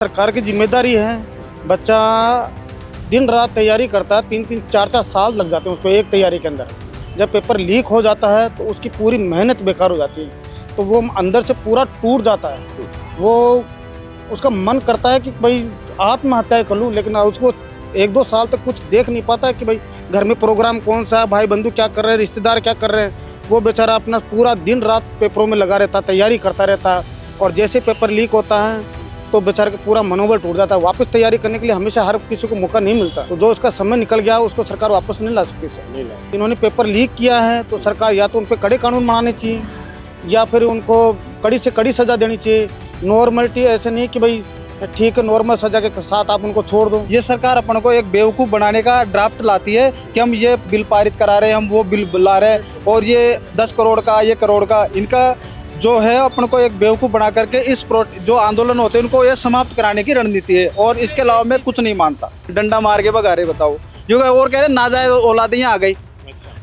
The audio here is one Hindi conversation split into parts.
सरकार की जिम्मेदारी है। बच्चा दिन रात तैयारी करता है, 3-3 4-4 साल लग जाते हैं उसको एक तैयारी के अंदर। जब पेपर लीक हो जाता है तो उसकी पूरी मेहनत बेकार हो जाती है, तो वो अंदर से पूरा टूट जाता है। वो उसका मन करता है कि भाई आत्महत्या कर लूँ, लेकिन उसको 1-2 साल तक कुछ देख नहीं पाता है कि भाई घर में प्रोग्राम कौन सा है, भाई बंधु क्या कर रहे हैं, रिश्तेदार क्या कर रहे हैं। वो बेचारा अपना पूरा दिन रात पेपरों में लगा रहता, तैयारी करता रहता है, और जैसे पेपर लीक होता है तो बेचारे का पूरा मनोबल टूट जाता है। वापस तैयारी करने के लिए हमेशा हर किसी को मौका नहीं मिलता, तो जो उसका समय निकल गया उसको सरकार वापस नहीं ला सकती सर। इन्होंने पेपर लीक किया है तो सरकार या तो उन पर कड़े कानून बनाने चाहिए या फिर उनको कड़ी से कड़ी सज़ा देनी चाहिए। नॉर्मलिटी ऐसे नहीं कि भाई ठीक है नॉर्मल सज़ा के साथ आप उनको छोड़ दो। ये सरकार अपन को एक बेवकूफ़ बनाने का ड्राफ्ट लाती है कि हम ये बिल पारित करा रहे हैं, हम वो बिल ला रहे हैं, और ये 10 करोड़ का, ये करोड़ का, इनका जो है अपन को एक बेवकूफ़ बना करके इस जो आंदोलन होते हैं उनको ये समाप्त कराने की रणनीति है, और इसके अलावा मैं कुछ नहीं मानता। डंडा मार के भगा रहे, बताओ जो और कह रहे नाजायज़ औलादें यहाँ आ गई।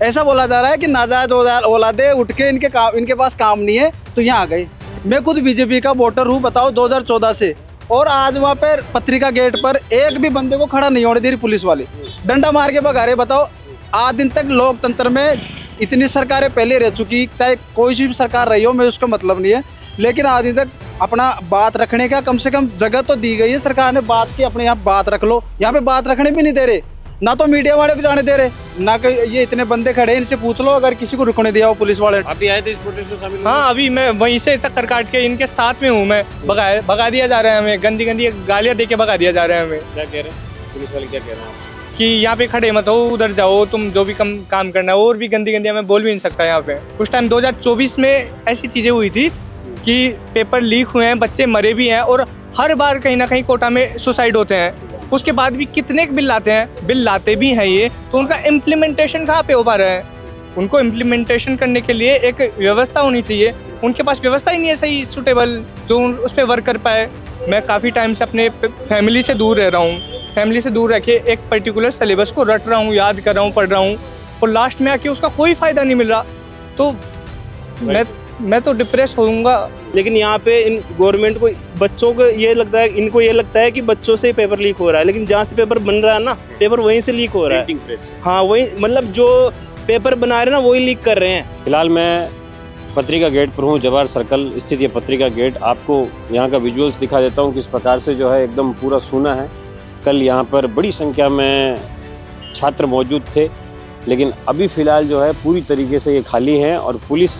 ऐसा बोला जा रहा है कि नाजायज़ औलादें उठ के इनके पास काम नहीं है तो यहाँ आ गई। मैं खुद बीजेपी का वोटर हूँ, बताओ 2014 से, और आज वहाँ पर पत्रिका गेट पर एक भी बंदे को खड़ा नहीं होने दे रही पुलिस वाले, डंडा मार के भगा रहे। बताओ आज दिन तक लोकतंत्र में इतनी सरकारें पहले रह चुकी, चाहे कोई सी भी सरकार रही हो, मैं उसका मतलब नहीं है, लेकिन आज दिन तक अपना बात रखने का कम से कम जगह तो दी गई है सरकार ने, बात की अपने यहाँ बात रख लो। यहाँ पे बात रखने भी नहीं दे रहे, ना तो मीडिया वाले को जाने दे रहे, ना कि ये इतने बंदे खड़े हैं, इनसे पूछ लो अगर किसी को रुकने दिया हो पुलिस वाले। अभी आए थे इस प्रोटेस्ट में शामिल? हाँ, अभी मैं वहीं से चक्कर काट के इनके साथ में हूँ। मैं भगा दिया जा रहा है हमें, गंदी गंदी गालियाँ दे के भगा दिया जा रहा है हमें। क्या कह रहे हैं पुलिस वाले, क्या कह रहे हैं कि यहाँ पे खड़े मत हो, उधर जाओ, तुम जो भी काम करना है। और भी गंदी गंदी मैं बोल भी नहीं सकता यहाँ पे। कुछ टाइम 2024 में ऐसी चीज़ें हुई थी कि पेपर लीक हुए हैं, बच्चे मरे भी हैं, और हर बार कहीं ना कहीं कोटा में सुसाइड होते हैं। उसके बाद भी कितने बिल लाते भी हैं ये, तो उनका इम्प्लीमेंटेशन कहाँ पे हो पा रहा है? उनको इम्प्लीमेंटेशन करने के लिए एक व्यवस्था होनी चाहिए, उनके पास व्यवस्था ही नहीं है सही सूटेबल जो उस पर वर्क कर पाए। मैं काफ़ी टाइम से अपने फैमिली से दूर रह रहा हूँ, फैमिली से दूर रह के एक पर्टिकुलर सिलेबस को रट रहा हूँ, याद कर रहा हूँ, पढ़ रहा हूँ, और लास्ट में आके उसका कोई फ़ायदा नहीं मिल रहा, तो मैं तो डिप्रेस होऊंगा। लेकिन यहाँ पे इन गवर्नमेंट को, बच्चों को ये लगता है, इनको ये लगता है कि बच्चों से पेपर लीक हो रहा है, लेकिन जहाँ से पेपर बन रहा है ना, पेपर वहीं से लीक हो रहा है। हाँ, वही मतलब जो पेपर बना रहे हैं ना वही लीक कर रहे हैं। फिलहाल मैं पत्रिका गेट पर हूँ, जवाहर सर्कल स्थित ये पत्रिका गेट। आपको यहाँ का विजुअल्स दिखा देता हूँ किस प्रकार से जो है एकदम पूरा सूना है। कल यहाँ पर बड़ी संख्या में छात्र मौजूद थे, लेकिन अभी फ़िलहाल जो है पूरी तरीके से ये खाली हैं, और पुलिस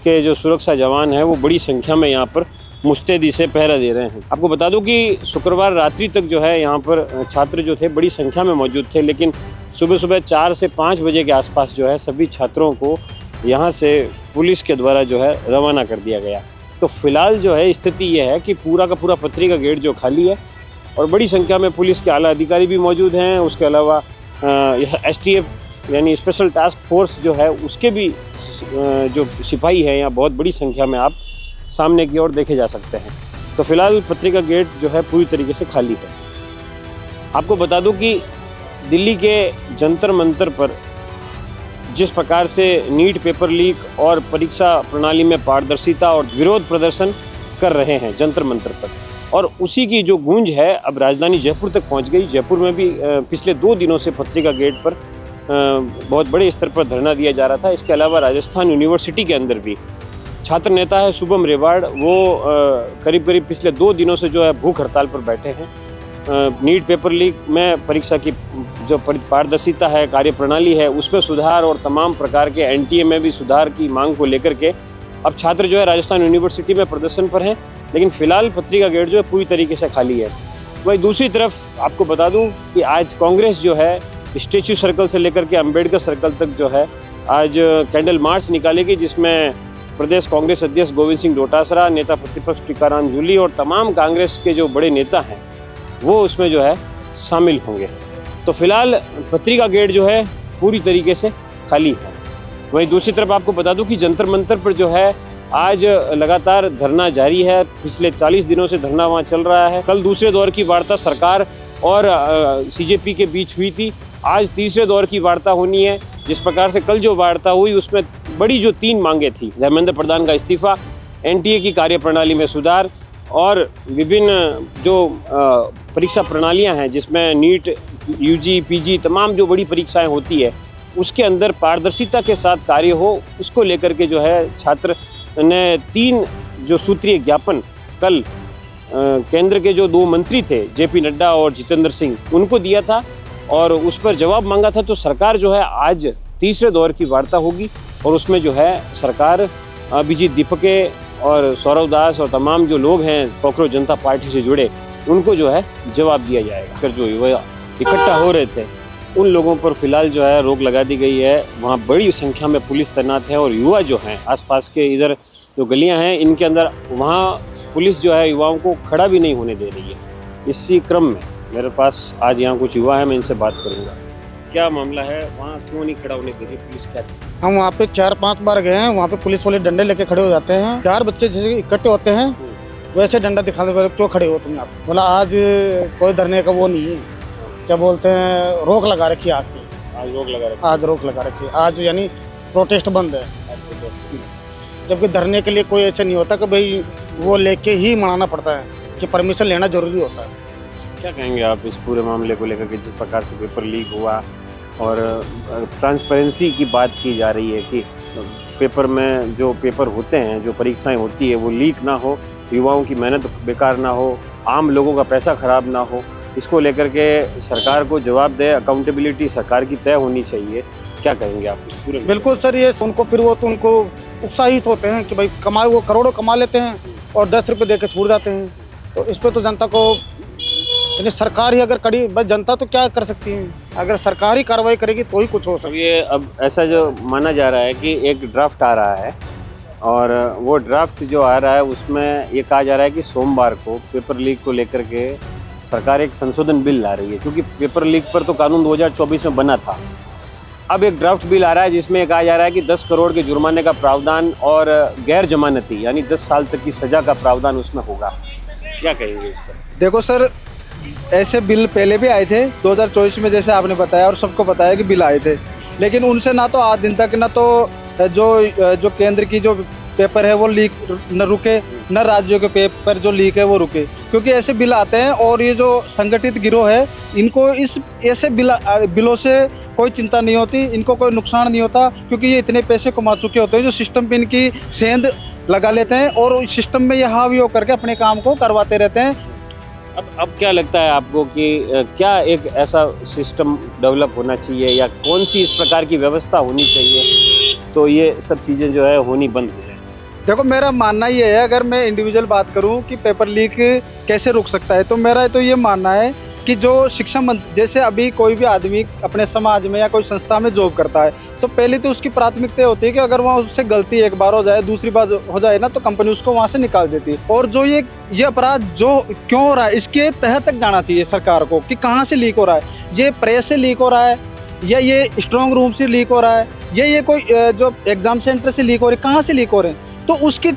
के जो सुरक्षा जवान हैं वो बड़ी संख्या में यहाँ पर मुस्तैदी से पहरा दे रहे हैं। आपको बता दूं कि शुक्रवार रात्रि तक जो है यहाँ पर छात्र जो थे बड़ी संख्या में मौजूद थे, लेकिन सुबह सुबह 4 से 5 बजे के आसपास जो है सभी छात्रों को यहाँ से पुलिस के द्वारा जो है रवाना कर दिया गया। तो फिलहाल जो है स्थिति ये है कि पूरा का पूरा पत्रिका गेट जो खाली है, और बड़ी संख्या में पुलिस के आला अधिकारी भी मौजूद हैं। उसके अलावा STF यानी स्पेशल टास्क फोर्स जो है उसके भी जो सिपाही हैं यहाँ बहुत बड़ी संख्या में आप सामने की ओर देखे जा सकते हैं। तो फिलहाल पत्रिका गेट जो है पूरी तरीके से खाली है। आपको बता दूं कि दिल्ली के जंतर मंतर पर जिस प्रकार से नीट पेपर लीक और परीक्षा प्रणाली में पारदर्शिता और विरोध प्रदर्शन कर रहे हैं जंतर मंतर पर, और उसी की जो गूंज है अब राजधानी जयपुर तक पहुंच गई। जयपुर में भी पिछले 2 दिनों से पत्रिका गेट पर बहुत बड़े स्तर पर धरना दिया जा रहा था। इसके अलावा राजस्थान यूनिवर्सिटी के अंदर भी छात्र नेता है शुभम रेवाड़, वो करीब पिछले 2 दिनों से जो है भूख हड़ताल पर बैठे हैं। नीट पेपर लीक में परीक्षा की जो पारदर्शिता है, कार्यप्रणाली है, उसमें सुधार और तमाम प्रकार के NTA में भी सुधार की मांग को लेकर के अब छात्र जो है राजस्थान यूनिवर्सिटी में प्रदर्शन पर हैं। लेकिन फ़िलहाल पत्रिका गेट जो है पूरी तरीके से खाली है। वहीं दूसरी तरफ आपको बता दूं कि आज कांग्रेस जो है स्टैच्यू सर्कल से लेकर के अंबेडकर सर्कल तक जो है आज कैंडल मार्च निकालेगी, जिसमें प्रदेश कांग्रेस अध्यक्ष गोविंद सिंह डोटासरा, नेता प्रतिपक्ष टीकाराम जूली और तमाम कांग्रेस के जो बड़े नेता हैं वो उसमें जो है शामिल होंगे। तो फिलहाल पत्रिका गेट जो है पूरी तरीके से खाली है। वहीं दूसरी तरफ आपको बता दूं कि जंतर मंतर पर जो है आज लगातार धरना जारी है। पिछले 40 दिनों से धरना वहाँ चल रहा है। कल दूसरे दौर की वार्ता सरकार और CJP के बीच हुई थी, आज तीसरे दौर की वार्ता होनी है। जिस प्रकार से कल जो वार्ता हुई उसमें बड़ी जो 3 मांगे थी, धर्मेंद्र प्रधान का इस्तीफा, NTA की कार्यप्रणाली में सुधार और विभिन्न जो परीक्षा प्रणालियां हैं जिसमें नीट, यूजी, पीजी तमाम जो बड़ी परीक्षाएं होती है उसके अंदर पारदर्शिता के साथ कार्य हो, उसको लेकर के जो है छात्र ने 3 जो सूत्रीय ज्ञापन कल केंद्र के जो 2 मंत्री थे जेपी नड्डा और जितेंद्र सिंह उनको दिया था और उस पर जवाब मांगा था। तो सरकार जो है आज तीसरे दौर की वार्ता होगी और उसमें जो है सरकार अभिजीत दीपके और सौरव दास और तमाम जो लोग हैं कॉकरोच जनता पार्टी से जुड़े उनको जो है जवाब दिया जाएगा। फिर जो युवा इकट्ठा हो रहे थे उन लोगों पर फिलहाल जो है रोक लगा दी गई है। वहाँ बड़ी संख्या में पुलिस तैनात है और युवा जो हैं आसपास के इधर जो गलियाँ हैं इनके अंदर वहाँ पुलिस जो है युवाओं को खड़ा भी नहीं होने दे रही है। इसी क्रम में मेरे पास आज यहाँ कुछ युवा हैं, मैं इनसे बात करूँगा। क्या मामला है, वहाँ क्यों नहीं खड़ा होने दे रही पुलिस? क्या हम वहाँ पे 4-5 बार गए हैं, वहाँ पे पुलिस वाले डंडे लेके खड़े हो जाते हैं। 4 बच्चे जैसे इकट्ठे होते हैं वैसे डंडा दिखाने वाले क्यों खड़े हो तुम यहाँ पे? बोला आज कोई डरने का वो नहीं है, क्या बोलते हैं, रोक लगा रखी है आज पे। आज रोक लगा रखी? आज रोक लगा रखी है, आज यानी प्रोटेस्ट बंद है। जबकि धरने के लिए कोई ऐसे नहीं होता कि भाई वो लेके ही मनाना पड़ता है कि परमिशन लेना जरूरी होता है। क्या कहेंगे आप इस पूरे मामले को लेकर के, जिस प्रकार से पेपर लीक हुआ और ट्रांसपेरेंसी की बात की जा रही है कि पेपर में जो पेपर होते हैं, जो परीक्षाएं होती है वो लीक ना हो, युवाओं की मेहनत बेकार ना हो, आम लोगों का पैसा खराब ना हो, इसको लेकर के सरकार को जवाब दे, अकाउंटेबिलिटी सरकार की तय होनी चाहिए। क्या कहेंगे आप इस पूरे? बिल्कुल सर, ये उनको फिर वो तो उनको उत्साहित होते हैं कि भाई कमाए, वो करोड़ों कमा लेते हैं और 10 रुपये दे के छूट जाते हैं। तो इस पर तो जनता को, यानी सरकार ही अगर कड़ी, बस जनता तो क्या कर सकती है, अगर सरकार ही कार्रवाई करेगी तो ही कुछ हो सकता है। ये अब ऐसा जो माना जा रहा है कि एक ड्राफ्ट आ रहा है और वो ड्राफ्ट जो आ रहा है उसमें ये कहा जा रहा है कि सोमवार को पेपर लीक को लेकर के सरकार एक संशोधन बिल ला रही है, क्योंकि पेपर लीक पर तो कानून 2024 में बना था। अब एक ड्राफ्ट बिल आ रहा है जिसमें कहा जा रहा है कि 10 करोड़ के जुर्माने का प्रावधान और गैर जमानती यानी 10 साल तक की सजा का प्रावधान उसमें होगा। क्या कहेंगे इस पर? देखो सर, ऐसे बिल पहले भी आए थे 2024 में, जैसे आपने बताया और सबको बताया कि बिल आए थे, लेकिन उनसे ना तो आज दिन तक ना तो जो केंद्र की जो पेपर है वो लीक न रुके, न राज्यों के पेपर जो लीक है वो रुके, क्योंकि ऐसे बिल आते हैं और ये जो संगठित गिरोह है इनको इस ऐसे बिलों से कोई चिंता नहीं होती, इनको कोई नुकसान नहीं होता, क्योंकि ये इतने पैसे कमा चुके होते हैं जो सिस्टम पे इनकी सेंध लगा लेते हैं और इस सिस्टम में ये हावी होकर के अपने काम को करवाते रहते हैं। अब क्या लगता है आपको कि क्या एक ऐसा सिस्टम डेवलप होना चाहिए या कौन सी इस प्रकार की व्यवस्था होनी चाहिए तो ये सब चीज़ें जो है होनी बंद हो जाए? देखो, मेरा मानना ये है, अगर मैं इंडिविजुअल बात करूं कि पेपर लीक कैसे रुक सकता है, तो मेरा तो ये मानना है कि जो शिक्षा मंत्री, जैसे अभी कोई भी आदमी अपने समाज में या कोई संस्था में जॉब करता है तो पहले तो उसकी प्राथमिकता होती है कि अगर वहाँ उससे गलती एक बार हो जाए, दूसरी बार हो जाए ना, तो कंपनी उसको वहाँ से निकाल देती है। और जो ये अपराध जो क्यों हो रहा है इसके तह तक जाना चाहिए सरकार को कि कहाँ से लीक हो रहा है, ये प्रेस से लीक हो रहा है या ये स्ट्रॉन्ग रूम से लीक हो रहा है या ये कोई जो एग्जाम सेंटर से लीक हो रही है, कहाँ से लीक हो रहे हैं, तो उसकी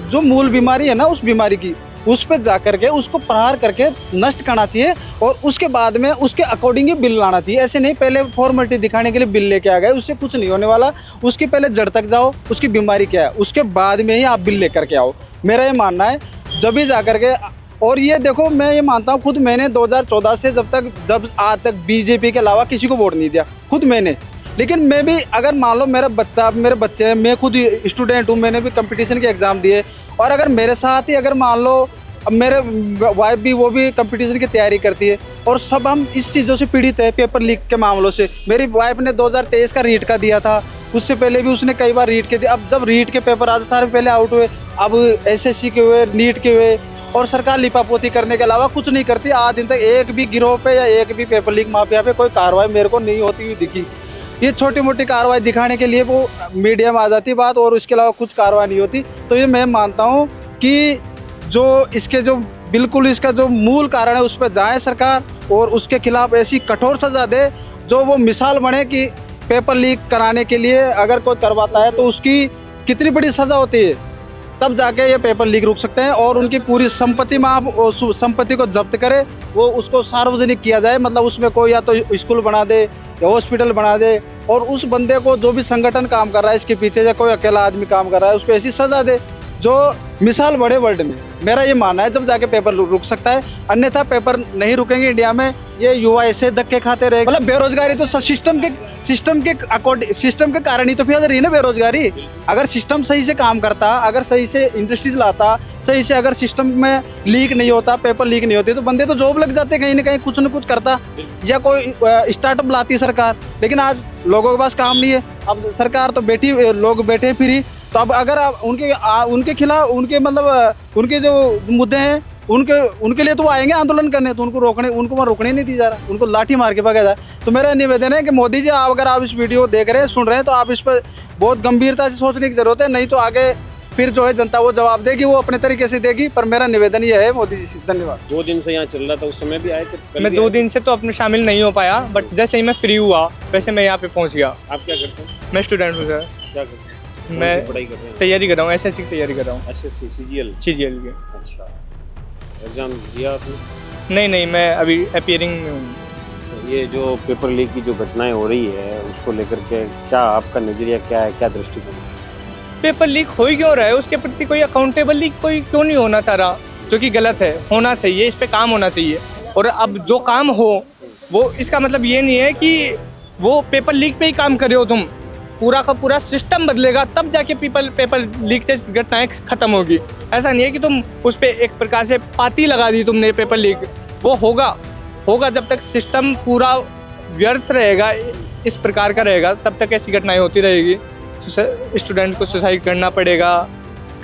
जो मूल बीमारी है ना, उस बीमारी की उस पर जा करके उसको प्रहार करके नष्ट करना चाहिए और उसके बाद में उसके अकॉर्डिंग ही बिल लाना चाहिए। ऐसे नहीं पहले फॉर्मेलिटी दिखाने के लिए बिल लेके आ गए, उससे कुछ नहीं होने वाला। उसकी पहले जड़ तक जाओ, उसकी बीमारी क्या है, उसके बाद में ही आप बिल लेकर के आओ। मेरा ये मानना है, जब भी जा करके। और ये देखो, मैं ये मानता हूँ, खुद मैंने 2014 से जब आज तक बीजेपी के अलावा किसी को वोट नहीं दिया, खुद मैंने। लेकिन मैं भी, अगर मान लो मेरे बच्चे हैं, मैं खुद स्टूडेंट हूँ, मैंने भी कंपटीशन के एग्ज़ाम दिए, और अगर मेरे साथ ही अगर मान लो अब मेरे वाइफ भी, वो भी कंपटीशन की तैयारी करती है, और सब हम इस चीज़ों से पीड़ित है, पेपर लीक के मामलों से। मेरी वाइफ ने 2023 का रीट का दिया था, उससे पहले भी उसने कई बार रीट के दिए। अब जब रीट के पेपर राजस्थान में पहले आउट हुए, अब SSC के हुए, नीट के हुए, और सरकार लिपापोती करने के अलावा कुछ नहीं करती। आज दिन तक एक भी गिरोह पे या एक भी पेपर लीक माफिया पे कोई कार्रवाई मेरे को नहीं होती हुई दिखी। ये छोटी मोटी कार्रवाई दिखाने के लिए वो मीडिया में आ जाती बात, और उसके अलावा कुछ कार्रवाई नहीं होती। तो ये मैं मानता हूँ कि जो इसके जो बिल्कुल इसका जो मूल कारण है उस पर जाए सरकार, और उसके खिलाफ ऐसी कठोर सज़ा दे जो वो मिसाल बने कि पेपर लीक कराने के लिए अगर कोई करवाता है तो उसकी कितनी बड़ी सज़ा होती है, तब जाके ये पेपर लीक रुक सकते हैं। और उनकी पूरी संपत्ति में आप संपत्ति को जब्त करें, वो उसको सार्वजनिक किया जाए, मतलब उसमें कोई या तो स्कूल बना दे या हॉस्पिटल बना दे, और उस बंदे को, जो भी संगठन काम कर रहा है इसके पीछे, या कोई अकेला आदमी काम कर रहा है, उसको ऐसी सज़ा दे जो मिसाल बड़े वर्ल्ड में। मेरा ये मानना है जब जाके पेपर रुक सकता है, अन्यथा पेपर नहीं रुकेंगे इंडिया में। ये युवा ऐसे धक्के खाते रहे, मतलब बेरोजगारी तो सिस्टम के कारण ही तो फैल रही है ना बेरोजगारी। अगर सिस्टम सही से काम करता, अगर सही से इंडस्ट्रीज लाता, सही से अगर सिस्टम में लीक नहीं होता, पेपर लीक नहीं होते, तो बंदे तो जॉब लग जाते कहीं ना कहीं, कुछ ना कुछ करता, या कोई स्टार्टअप लाती सरकार। लेकिन आज लोगों के पास काम नहीं है, अब सरकार तो लोग बैठे फ्री। तो अब अगर आप उनके खिलाफ, उनके मतलब उनके जो मुद्दे हैं उनके लिए तो वो आएंगे आंदोलन करने, तो उनको वहाँ रोकने नहीं दी जा रहा, उनको लाठी मार के भगाया जाए। तो मेरा निवेदन है कि मोदी जी, अगर आप इस वीडियो देख रहे हैं, सुन रहे हैं, तो आप इस पर बहुत गंभीरता से सोचने की जरूरत है, नहीं तो आगे फिर जो है जनता वो जवाब देगी, वो अपने तरीके से देगी। पर मेरा निवेदन ये है मोदी जी से। धन्यवाद। 2 दिन से यहाँ चल रहा था, उस समय भी आए थे? मैं 2 दिन से तो अपने शामिल नहीं हो पाया, बट जैसे ही मैं फ्री हुआ वैसे मैं यहाँ पे पहुँच गया। आप क्या करते हैं? मैं स्टूडेंट हूँ सर। क्या करते हैं? मैं पढ़ाई कर रहे हैं? तैयारी कर रहा हूँ, एसएससी की तैयारी कर रहा हूँ, एसएससी सीजीएल सीजीएल की। अच्छा, एग्जाम दिया आपने? नहीं, मैं अभी अपीयरिंग में हूँ। तो ये जो पेपर लीक की जो घटनाएं हो रही है, उसको लेकर के क्या आपका नजरिया क्या है, क्या दृष्टिकोण है? पेपर लीक हो ही क्यों रहा है, उसके प्रति कोई अकाउंटेबल कोई क्यों नहीं होना चाह रहा, जो कि गलत है। होना चाहिए, इस पे काम होना चाहिए। और अब जो काम हो वो, इसका मतलब ये नहीं है कि वो पेपर लीक पे ही काम कर रहे हो तुम। पूरा का पूरा सिस्टम बदलेगा तब जाके पेपर लीक जैसी घटनाएं खत्म होगी। ऐसा नहीं है कि तुम उस पर एक प्रकार से पाती लगा दी तुमने पेपर लीक। वो होगा जब तक सिस्टम पूरा व्यर्थ रहेगा, इस प्रकार का रहेगा, तब तक ऐसी घटनाएं होती रहेगी। स्टूडेंट को सुसाइड करना पड़ेगा,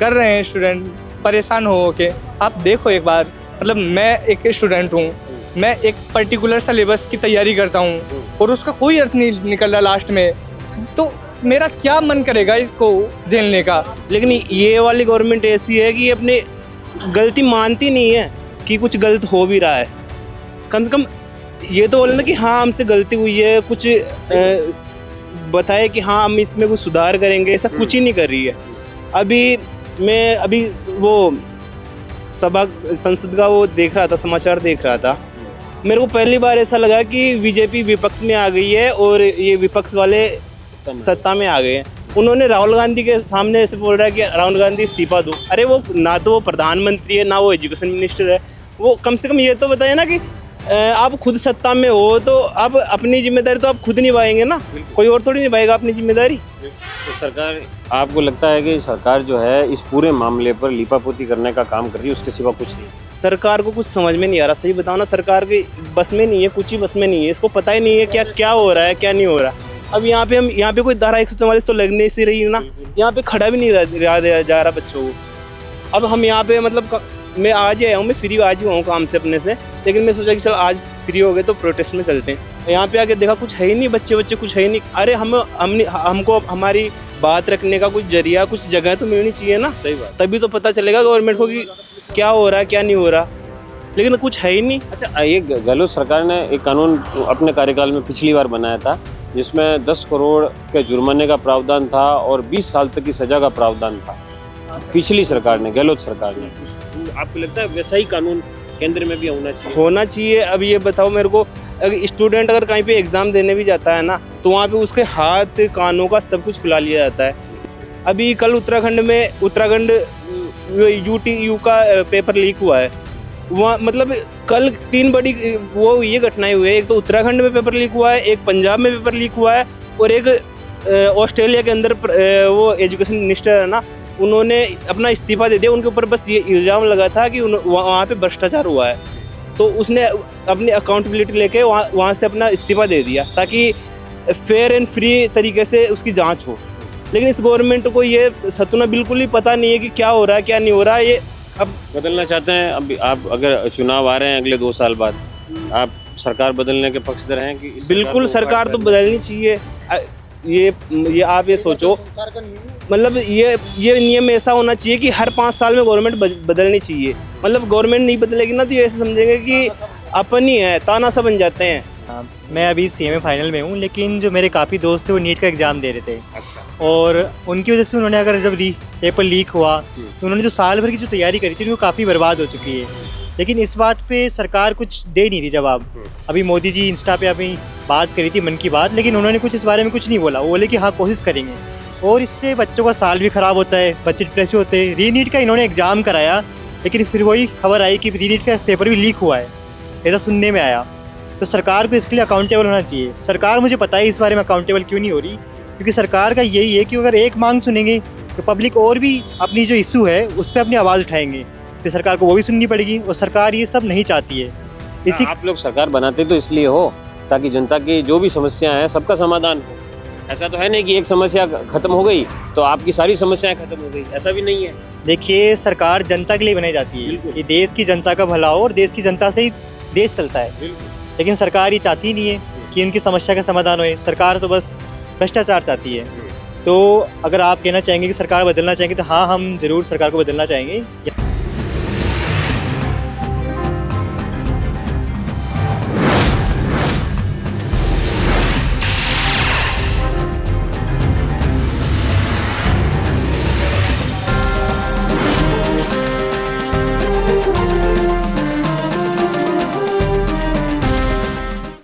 कर रहे हैं स्टूडेंट परेशान हो के। आप देखो एक बार, मतलब मैं एक स्टूडेंट हूँ, मैं एक पर्टिकुलर सिलेबस की तैयारी करता हूँ और उसका कोई अर्थ नहीं निकल रहा लास्ट में, तो मेरा क्या मन करेगा इसको झेलने का। लेकिन ये वाली गवर्नमेंट ऐसी है कि अपनी गलती मानती नहीं है कि कुछ गलत हो भी रहा है। कम से कम ये तो बोले ना कि हाँ हमसे गलती हुई है, कुछ बताए कि हाँ हम इसमें कुछ सुधार करेंगे, ऐसा कुछ ही नहीं कर रही है। अभी वो संसद का वो देख रहा था, समाचार देख रहा था। मेरे को पहली बार ऐसा लगा कि बीजेपी विपक्ष में आ गई है और ये विपक्ष वाले सत्ता में आ गए हैं। उन्होंने राहुल गांधी के सामने ऐसे बोल रहा है कि राहुल गांधी इस्तीफा दो। अरे वो ना तो वो प्रधानमंत्री है, ना वो एजुकेशन मिनिस्टर है। वो कम से कम ये तो बताए ना कि आप खुद सत्ता में हो तो आप अपनी जिम्मेदारी तो आप खुद निभाएंगे ना, कोई और थोड़ी निभाएगा अपनी जिम्मेदारी। तो सरकार, आपको लगता है कि सरकार जो है इस पूरे मामले पर लीपापोती करने का काम कर रही है, उसके सिवा कुछ नहीं? सरकार को कुछ समझ में नहीं आ रहा, सही बताओ ना, सरकार की बस में नहीं है, कुछ ही बस में नहीं है। इसको पता ही नहीं है क्या हो रहा है, क्या नहीं हो रहा। अब यहाँ पे कोई धारा 144 तो लगने से रही ना, यहाँ पे खड़ा भी नहीं रहा जा रहा बच्चों को। अब हम यहाँ पे मतलब मैं आज ही आया हूँ, मैं फ्री आज ही हुआ हूँ काम से अपने से, लेकिन मैं सोचा कि चल आज फ्री हो गए तो प्रोटेस्ट में चलते हैं। यहाँ पे आके देखा कुछ है ही नहीं, बच्चे कुछ है ही नहीं। अरे हमको हमारी बात रखने का कुछ जरिया, कुछ जगह तो मिलनी चाहिए ना। सही बात। तभी तो पता चलेगा गवर्नमेंट को कि क्या हो रहा है क्या नहीं हो रहा, लेकिन कुछ है ही नहीं। अच्छा, ये गहलोत सरकार ने एक कानून अपने कार्यकाल में पिछली बार बनाया था जिसमें 10 करोड़ के जुर्माने का प्रावधान था और 20 साल तक की सजा का प्रावधान था। पिछली सरकार ने, गहलोत सरकार ने। आपको लगता है वैसा ही कानून केंद्र में भी होना चाहिए? अब ये बताओ मेरे को, अगर स्टूडेंट अगर कहीं पे एग्जाम देने भी जाता है ना, तो वहाँ पे उसके हाथ कानों का सब कुछ खुला लिया जाता है। अभी कल उत्तराखंड UTU का पेपर लीक हुआ है। वहाँ मतलब कल 3 बड़ी वो ये घटनाएं हुई है। एक तो उत्तराखंड में पेपर लीक हुआ है, एक पंजाब में पेपर लीक हुआ है, और एक ऑस्ट्रेलिया के अंदर वो एजुकेशन मिनिस्टर है ना, उन्होंने अपना इस्तीफा दे दिया। उनके ऊपर बस ये इल्ज़ाम लगा था कि वहाँ पे भ्रष्टाचार हुआ है, तो उसने अपनी अकाउंटेबिलिटी लेके वहाँ से अपना इस्तीफा दे दिया ताकि फेयर एंड फ्री तरीके से उसकी जांच हो। लेकिन इस गवर्नमेंट को ये सतुना बिल्कुल ही पता नहीं है कि क्या हो रहा है क्या नहीं हो रहा है। ये अब बदलना चाहते हैं? अब आप अगर चुनाव आ रहे हैं अगले 2 साल बाद, आप सरकार बदलने के पक्षधर हैं कि बिल्कुल सरकार तो बदलनी चाहिए। ये आप ये सोचो, मतलब ये नियम ऐसा होना चाहिए कि हर 5 साल में गवर्नमेंट बदलनी चाहिए। मतलब गवर्नमेंट नहीं बदलेगी ना तो ये ऐसे समझेंगे कि अपन ही है, तानाशाह बन जाते हैं। मैं अभी CMA फाइनल में हूँ, लेकिन जो मेरे काफ़ी दोस्त थे वो नीट का एग्ज़ाम दे रहे थे। अच्छा। और उनकी वजह से उन्होंने अगर जब पेपर लीक हुआ तो उन्होंने जो साल भर की जो तैयारी करी थी वो काफ़ी बर्बाद हो चुकी है। लेकिन इस बात पे सरकार कुछ दे नहीं रही जवाब। अभी मोदी जी इंस्टा पे अभी बात करी थी मन की बात, लेकिन उन्होंने कुछ इस बारे में कुछ नहीं बोला। वो बोले कि हाँ कोशिश करेंगे। और इससे बच्चों का साल भी ख़राब होता है, बच्चे डिप्रेसिव होते हैं। री नीट का इन्होंने एग्ज़ाम कराया, लेकिन फिर वही खबर आई कि री नीट का पेपर भी लीक हुआ है, ऐसा सुनने में आया। तो सरकार को इसके लिए अकाउंटेबल होना चाहिए। सरकार, मुझे पता है इस बारे में अकाउंटेबल क्यों नहीं हो रही, क्योंकि सरकार का यही है कि अगर एक मांग सुनेंगे तो पब्लिक और भी अपनी जो इशू है उस पर अपनी आवाज़ उठाएंगे, फिर सरकार को वो भी सुननी पड़ेगी, और सरकार ये सब नहीं चाहती है। इसी आप लोग सरकार बनाते तो इसलिए हो ताकि जनता की जो भी समस्याएं हैं सबका समाधान हो। ऐसा तो है नहीं कि एक समस्या खत्म हो गई तो आपकी सारी समस्याएं खत्म हो गई, ऐसा भी नहीं है। देखिए, सरकार जनता के लिए बनाई जाती है कि देश की जनता का भला हो, और देश की जनता से ही देश चलता है। लेकिन सरकार ये चाहती नहीं है कि उनकी समस्या का समाधान होए। सरकार तो बस भ्रष्टाचार चाहती है। तो अगर आप कहना चाहेंगे कि सरकार बदलना चाहेंगे, तो हाँ, हम ज़रूर सरकार को बदलना चाहेंगे।